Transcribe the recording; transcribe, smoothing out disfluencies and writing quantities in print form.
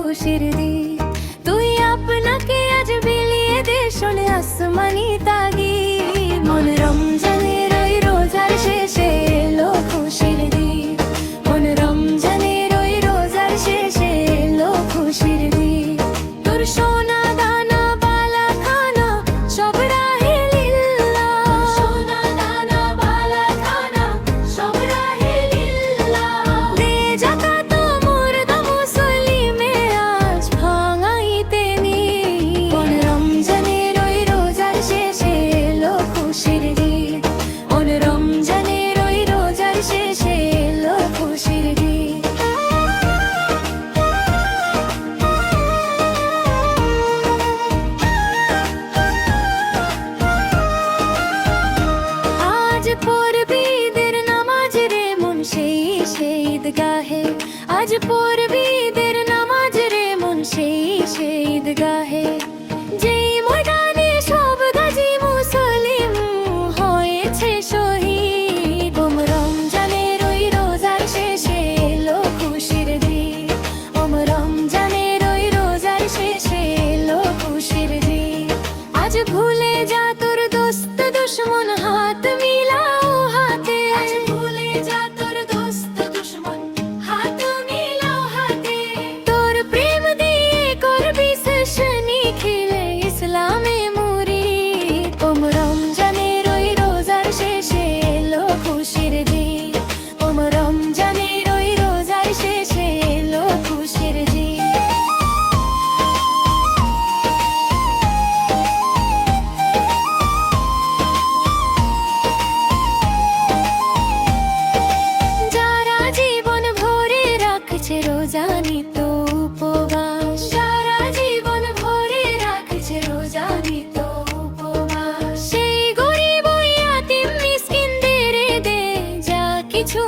খুশির দিন। তুই আপনাকে আজ বিলিয়ে দে শোনে আসমানি তাগিদ। মন রমজানের ওই রোজার শেষে এলো খুশির দিন। মন রমজানের ওই রোজার শেষে এলো খুশির দিন। তোর সোনা দানা বালা খানা সব রাহে লিল্লাহ। সোনা দানা বালা খানা সব রাহে লিল্লাহ। দে যাকাত মুর্দা মুসলিমে আজ ভাঙাইতে নি। মন রমজানের ওই রোজার শেষে এলো খুশির দিন। মন রমজানের ওই রোজার শেষে এলো খুশির দিন। আজ পড়বি ঈদের নামাজ রে মন সেই ঈদগাহে। আজ পড়বি ঈদের নামাজ রে মন সেই ঈদগাহে। যেই ময়দানে সব গাজী মুসলিম হয়েছে শহীদ। ওম রমজানের ওই রোজার শেষে এলো খুশির দিন। ওম রমজানের ওই রোজার শেষে এলো খুশির দিন। আজ ভুলে যা তোর দোস্ত দুশ্মন হাত মিলাও হাতে। আজ ভুলে যা তোর দোস্ত দুশ্মন হাত মিলাও হাতে। তোর প্রেম দিয়ে করবি সেশনি খেলে ইসলামে মুরিদ। ওম রমজানের ওই রোজার শেষে এলো খুশির দিন। ওম রমজানের ওই রোজার শেষে এলো খুশির দিন। যারা জীবন ভরে রাখছে রোজা নিত উপবাস। যারা জীবন ভরে রাখছে রোজা নিত উপবাস। সেই গরিব ও ইয়াতীম মিসকিনদের দে যা কিছু